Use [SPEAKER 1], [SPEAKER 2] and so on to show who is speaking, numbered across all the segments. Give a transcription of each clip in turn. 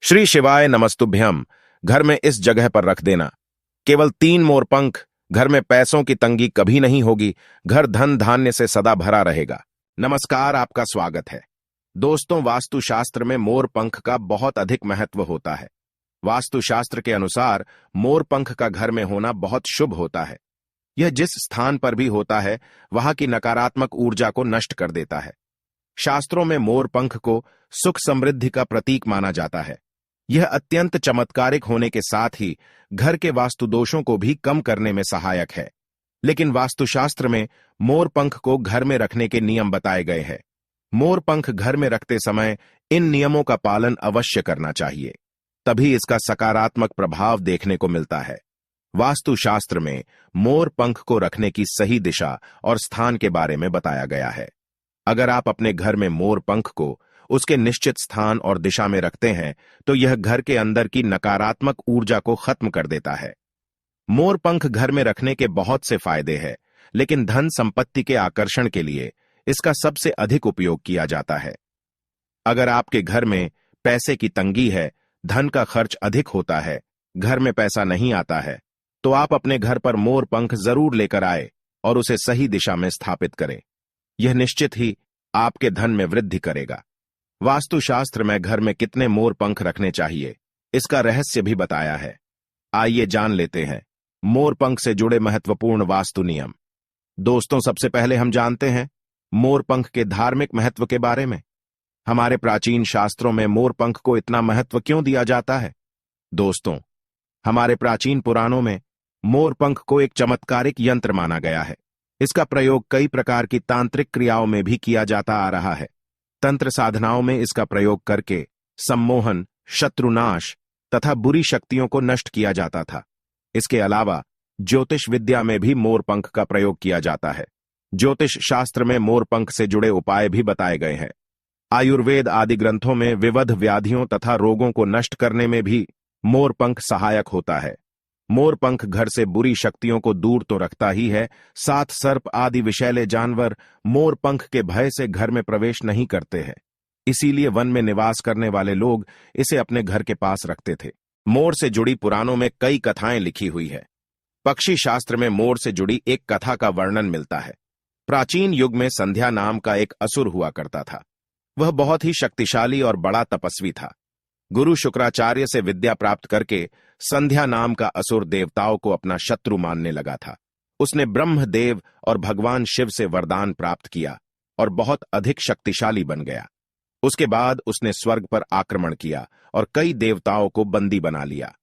[SPEAKER 1] श्री शिवाय नमस्तुभ्यम। घर में इस जगह पर रख देना। केवल 3 मोरपंख। घर में पैसों की तंगी कभी नहीं होगी। घर धन धान्य से सदा भरा रहेगा। नमस्कार, आपका स्वागत है। दोस्तों, वास्तुशास्त्र में मोरपंख का बहुत अधिक महत्व होता है। वास्तुशास्त्र के अनुसार मोरपंख का घर में होना बहुत शुभ होता है। यह जिस स्थान पर भी होता है वहां की नकारात्मक ऊर्जा को नष्ट कर देता है। शास्त्रों में मोरपंख को सुख समृद्धि का प्रतीक माना जाता है। यह अत्यंत चमत्कारिक होने के साथ ही घर के वास्तु दोषों को भी कम करने में सहायक है। लेकिन वास्तुशास्त्र में मोरपंख को घर में रखने के नियम बताए गए हैं। मोरपंख घर में रखते समय इन नियमों का पालन अवश्य करना चाहिए, तभी इसका सकारात्मक प्रभाव देखने को मिलता है। वास्तुशास्त्र में मोरपंख को रखने की सही दिशा और स्थान के बारे में बताया गया है। अगर आप अपने घर में मोरपंख को उसके निश्चित स्थान और दिशा में रखते हैं तो यह घर के अंदर की नकारात्मक ऊर्जा को खत्म कर देता है। मोरपंख घर में रखने के बहुत से फायदे हैं, लेकिन धन संपत्ति के आकर्षण के लिए इसका सबसे अधिक उपयोग किया जाता है। अगर आपके घर में पैसे की तंगी है, धन का खर्च अधिक होता है, घर में पैसा नहीं आता है, तो आप अपने घर पर मोरपंख जरूर लेकर आए और उसे सही दिशा में स्थापित करें। यह निश्चित ही आपके धन में वृद्धि करेगा। वास्तुशास्त्र में घर में कितने मोरपंख रखने चाहिए, इसका रहस्य भी बताया है। आइए जान लेते हैं मोरपंख से जुड़े महत्वपूर्ण वास्तु नियम। दोस्तों, सबसे पहले हम जानते हैं मोरपंख के धार्मिक महत्व के बारे में। हमारे प्राचीन शास्त्रों में मोरपंख को इतना महत्व क्यों दिया जाता है? दोस्तों, हमारे प्राचीन पुराणों में मोरपंख को एक चमत्कारिक यंत्र माना गया है। इसका प्रयोग कई प्रकार की तांत्रिक क्रियाओं में भी किया जाता आ रहा है। तंत्र साधनाओं में इसका प्रयोग करके सम्मोहन, शत्रुनाश तथा बुरी शक्तियों को नष्ट किया जाता था। इसके अलावा ज्योतिष विद्या में भी मोरपंख का प्रयोग किया जाता है। ज्योतिष शास्त्र में मोरपंख से जुड़े उपाय भी बताए गए हैं। आयुर्वेद आदि ग्रंथों में विविध व्याधियों तथा रोगों को नष्ट करने में भी मोरपंख सहायक होता है। मोरपंख घर से बुरी शक्तियों को दूर तो रखता ही है, साथ सर्प आदि विषैले जानवर मोरपंख के भय से घर में प्रवेश नहीं करते हैं। इसीलिए वन में निवास करने वाले लोग इसे अपने घर के पास रखते थे। मोर से जुड़ी पुराणों में कई कथाएं लिखी हुई है। पक्षी शास्त्र में मोर से जुड़ी एक कथा का वर्णन मिलता है। प्राचीन युग में संध्या नाम का एक असुर हुआ करता था। वह बहुत ही शक्तिशाली और बड़ा तपस्वी था। गुरु शुक्राचार्य से विद्या प्राप्त करके संध्या नाम का असुर देवताओं को अपना शत्रु मानने लगा था। उसने ब्रह्मदेव और भगवान शिव से वरदान प्राप्त किया और बहुत अधिक शक्तिशाली बन गया। उसके बाद उसने स्वर्ग पर आक्रमण किया और कई देवताओं को बंदी बना लिया।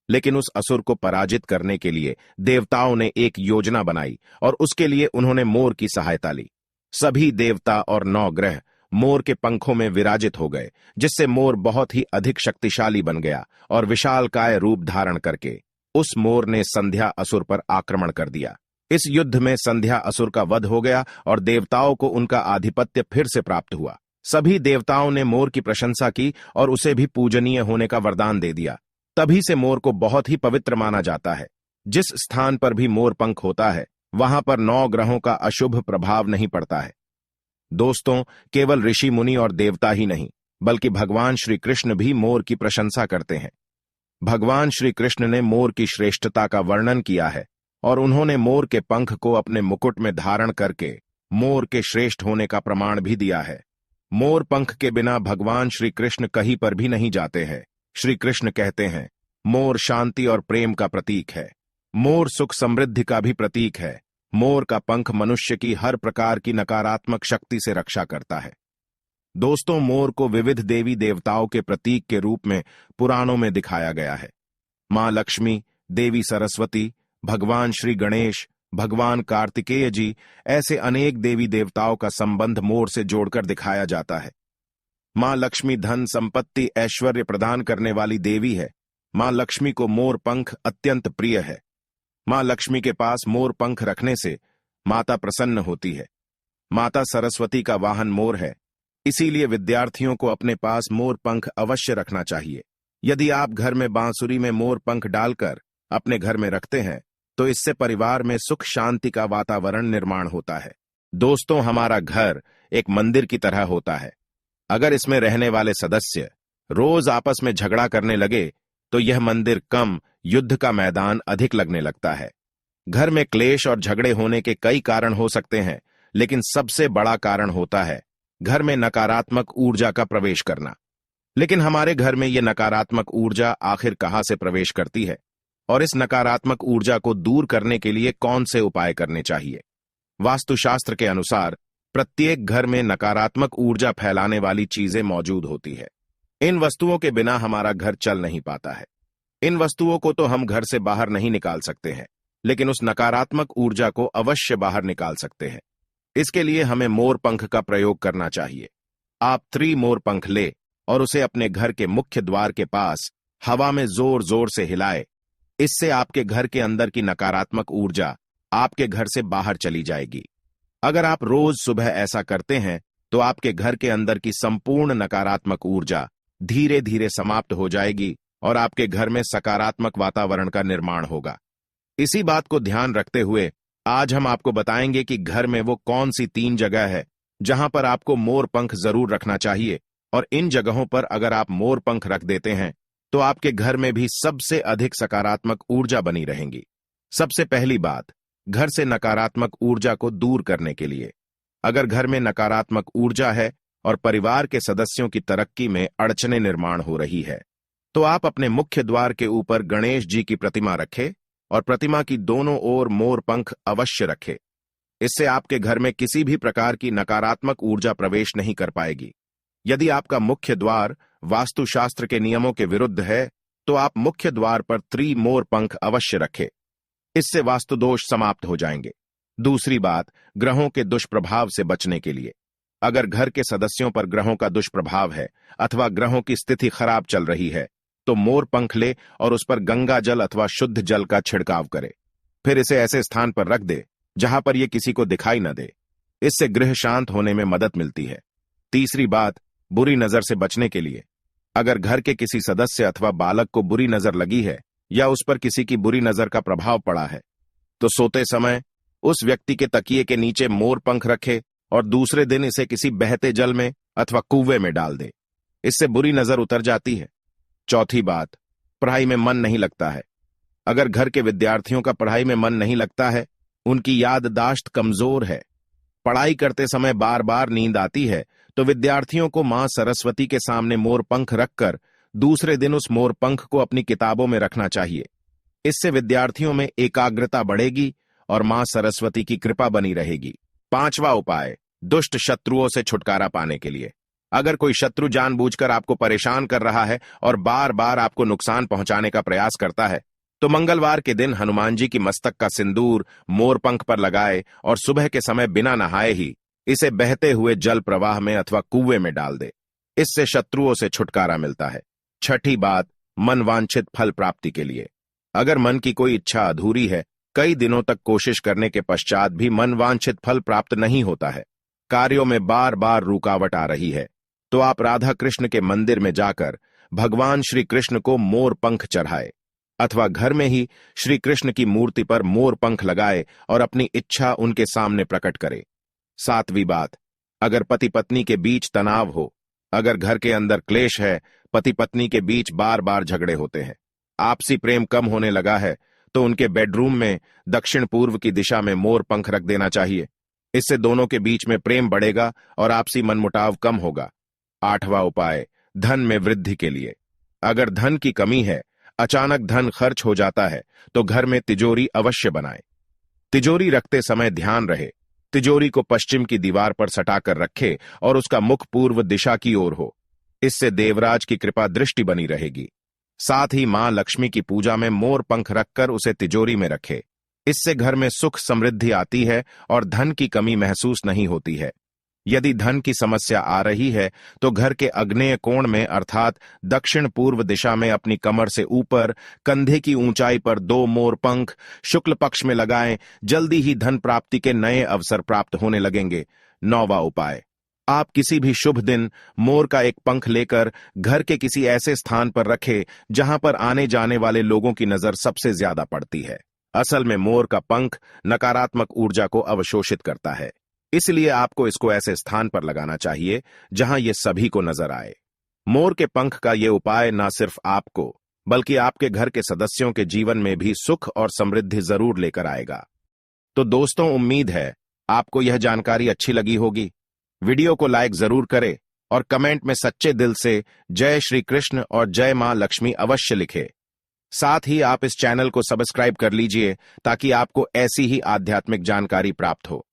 [SPEAKER 1] लेकिन उस असुर को पराजित करने के लिए देवताओं ने एक योजना बनाई और उसके लिए उन्होंने मोर की सहायता ली। सभी देवता और 9 ग्रह मोर के पंखों में विराजित हो गए, जिससे मोर बहुत ही अधिक शक्तिशाली बन गया और विशालकाय रूप धारण करके उस मोर ने संध्या असुर पर आक्रमण कर दिया। इस युद्ध में संध्या असुर का वध हो गया और देवताओं को उनका आधिपत्य फिर से प्राप्त हुआ। सभी देवताओं ने मोर की प्रशंसा की और उसे भी पूजनीय होने का वरदान दे दिया। तभी से मोर को बहुत ही पवित्र माना जाता है। जिस स्थान पर भी मोर पंख होता है वहां पर 9 ग्रहों का अशुभ प्रभाव नहीं पड़ता है। दोस्तों, केवल ऋषि मुनि और देवता ही नहीं, बल्कि भगवान श्री कृष्ण भी मोर की प्रशंसा करते हैं। भगवान श्री कृष्ण ने मोर की श्रेष्ठता का वर्णन किया है और उन्होंने मोर के पंख को अपने मुकुट में धारण करके मोर के श्रेष्ठ होने का प्रमाण भी दिया है। मोर पंख के बिना भगवान श्री कृष्ण कहीं पर भी नहीं जाते हैं। श्री कृष्ण कहते हैं, मोर शांति और प्रेम का प्रतीक है। मोर सुख समृद्धि का भी प्रतीक है। मोर का पंख मनुष्य की हर प्रकार की नकारात्मक शक्ति से रक्षा करता है। दोस्तों, मोर को विविध देवी देवताओं के प्रतीक के रूप में पुराणों में दिखाया गया है। मां लक्ष्मी, देवी सरस्वती, भगवान श्री गणेश, भगवान कार्तिकेय जी, ऐसे अनेक देवी देवताओं का संबंध मोर से जोड़कर दिखाया जाता है। मां लक्ष्मी धन संपत्ति ऐश्वर्य प्रदान करने वाली देवी है। मां लक्ष्मी को मोर पंख अत्यंत प्रिय है। मां लक्ष्मी के पास मोर पंख रखने से माता प्रसन्न होती है। माता सरस्वती का वाहन मोर है, इसीलिए विद्यार्थियों को अपने पास मोर पंख अवश्य रखना चाहिए। यदि आप घर में बांसुरी में मोर पंख डालकर अपने घर में रखते हैं तो इससे परिवार में सुख शांति का वातावरण निर्माण होता है। दोस्तों, हमारा घर एक मंदिर की तरह होता है। अगर इसमें रहने वाले सदस्य रोज आपस में झगड़ा करने लगे तो यह मंदिर कम, युद्ध का मैदान अधिक लगने लगता है। घर में क्लेश और झगड़े होने के कई कारण हो सकते हैं, लेकिन सबसे बड़ा कारण होता है घर में नकारात्मक ऊर्जा का प्रवेश करना। लेकिन हमारे घर में यह नकारात्मक ऊर्जा आखिर कहां से प्रवेश करती है और इस नकारात्मक ऊर्जा को दूर करने के लिए कौन से उपाय करने चाहिए? वास्तुशास्त्र के अनुसार प्रत्येक घर में नकारात्मक ऊर्जा फैलाने वाली चीजें मौजूद होती है। इन वस्तुओं के बिना हमारा घर चल नहीं पाता है। इन वस्तुओं को तो हम घर से बाहर नहीं निकाल सकते हैं, लेकिन उस नकारात्मक ऊर्जा को अवश्य बाहर निकाल सकते हैं। इसके लिए हमें मोर पंख का प्रयोग करना चाहिए। आप मोर पंख ले और उसे अपने घर के मुख्य द्वार के पास हवा में जोर जोर से हिलाए। इससे आपके घर के अंदर की नकारात्मक ऊर्जा आपके घर से बाहर चली जाएगी। अगर आप रोज सुबह ऐसा करते हैं तो आपके घर के अंदर की संपूर्ण नकारात्मक ऊर्जा धीरे धीरे समाप्त हो जाएगी और आपके घर में सकारात्मक वातावरण का निर्माण होगा। इसी बात को ध्यान रखते हुए आज हम आपको बताएंगे कि घर में वो कौन सी 3 जगह है जहां पर आपको मोर पंख जरूर रखना चाहिए, और इन जगहों पर अगर आप मोर पंख रख देते हैं तो आपके घर में भी सबसे अधिक सकारात्मक ऊर्जा बनी रहेंगी। सबसे पहली बात, घर से नकारात्मक ऊर्जा को दूर करने के लिए अगर घर में नकारात्मक ऊर्जा है और परिवार के सदस्यों की तरक्की में अड़चने निर्माण हो रही है, तो आप अपने मुख्य द्वार के ऊपर गणेश जी की प्रतिमा रखें और प्रतिमा की दोनों ओर मोर पंख अवश्य रखें। इससे आपके घर में किसी भी प्रकार की नकारात्मक ऊर्जा प्रवेश नहीं कर पाएगी। यदि आपका मुख्य द्वार वास्तुशास्त्र के नियमों के विरुद्ध है तो आप मुख्य द्वार पर मोर पंख अवश्य रखें। इससे वास्तु दोष समाप्त हो जाएंगे। दूसरी बात, ग्रहों के दुष्प्रभाव से बचने के लिए अगर घर के सदस्यों पर ग्रहों का दुष्प्रभाव है अथवा ग्रहों की स्थिति खराब चल रही है तो मोर पंख ले और उस पर गंगा जल अथवा शुद्ध जल का छिड़काव करे। फिर इसे ऐसे स्थान पर रख दे जहां पर यह किसी को दिखाई न दे। इससे गृह शांत होने में मदद मिलती है। तीसरी बात, बुरी नजर से बचने के लिए अगर घर के किसी सदस्य अथवा बालक को बुरी नजर लगी है या उस पर किसी की बुरी नजर का प्रभाव पड़ा है तो सोते समय उस व्यक्ति के तकिए के नीचे मोर पंख रखे और दूसरे दिन इसे किसी बहते जल में अथवा कुएं में डाल दे। इससे बुरी नजर उतर जाती है। चौथी बात, पढ़ाई में मन नहीं लगता है। अगर घर के विद्यार्थियों का पढ़ाई में मन नहीं लगता है, उनकी याददाश्त कमजोर है, पढ़ाई करते समय बार बार नींद आती है, तो विद्यार्थियों को मां सरस्वती के सामने मोर पंख रखकर दूसरे दिन उस मोर पंख को अपनी किताबों में रखना चाहिए। इससे विद्यार्थियों में एकाग्रता बढ़ेगी और मां सरस्वती की कृपा बनी रहेगी। 5वां उपाय, दुष्ट शत्रुओं से छुटकारा पाने के लिए अगर कोई शत्रु जानबूझकर आपको परेशान कर रहा है और बार बार आपको नुकसान पहुंचाने का प्रयास करता है तो मंगलवार के दिन हनुमान जी की मस्तक का सिंदूर मोर पंख पर लगाए और सुबह के समय बिना नहाए ही इसे बहते हुए जल प्रवाह में अथवा कुएं में डाल दे। इससे शत्रुओं से छुटकारा मिलता है। छठी बात, मन वांछित फल प्राप्ति के लिए अगर मन की कोई इच्छा अधूरी है, कई दिनों तक कोशिश करने के पश्चात भी मन वांछित फल प्राप्त नहीं होता है, कार्यों में बार बार रुकावट आ रही है, तो आप राधा कृष्ण के मंदिर में जाकर भगवान श्री कृष्ण को मोर पंख चढ़ाए अथवा घर में ही श्री कृष्ण की मूर्ति पर मोर पंख लगाए और अपनी इच्छा उनके सामने प्रकट करे। 7वीं बात, अगर पति पत्नी के बीच तनाव हो, अगर घर के अंदर क्लेश है, पति पत्नी के बीच बार बार झगड़े होते हैं, आपसी प्रेम कम होने लगा है, तो उनके बेडरूम में दक्षिण पूर्व की दिशा में मोर पंख रख देना चाहिए। इससे दोनों के बीच में प्रेम बढ़ेगा और आपसी मनमुटाव कम होगा। 8वां उपाय, धन में वृद्धि के लिए अगर धन की कमी है, अचानक धन खर्च हो जाता है, तो घर में तिजोरी अवश्य बनाएं। तिजोरी रखते समय ध्यान रहे तिजोरी को पश्चिम की दीवार पर सटाकर रखे और उसका मुख पूर्व दिशा की ओर हो। इससे देवराज की कृपा दृष्टि बनी रहेगी। साथ ही मां लक्ष्मी की पूजा में मोर पंख रखकर उसे तिजोरी में रखे। इससे घर में सुख समृद्धि आती है और धन की कमी महसूस नहीं होती है। यदि धन की समस्या आ रही है तो घर के आग्नेय कोण में अर्थात दक्षिण पूर्व दिशा में अपनी कमर से ऊपर कंधे की ऊंचाई पर 2 मोर पंख शुक्ल पक्ष में लगाएं। जल्दी ही धन प्राप्ति के नए अवसर प्राप्त होने लगेंगे। 9वां उपाय, आप किसी भी शुभ दिन मोर का एक पंख लेकर घर के किसी ऐसे स्थान पर रखें जहां पर आने जाने वाले लोगों की नजर सबसे ज्यादा पड़ती है। असल में मोर का पंख नकारात्मक ऊर्जा को अवशोषित करता है, इसलिए आपको इसको ऐसे स्थान पर लगाना चाहिए जहां यह सभी को नजर आए। मोर के पंख का ये उपाय न सिर्फ आपको बल्कि आपके घर के सदस्यों के जीवन में भी सुख और समृद्धि जरूर लेकर आएगा। तो दोस्तों, उम्मीद है आपको यह जानकारी अच्छी लगी होगी। वीडियो को लाइक जरूर करें और कमेंट में सच्चे दिल से जय श्री कृष्ण और जय मां लक्ष्मी अवश्य लिखे। साथ ही आप इस चैनल को सब्सक्राइब कर लीजिए ताकि आपको ऐसी ही आध्यात्मिक जानकारी प्राप्त हो।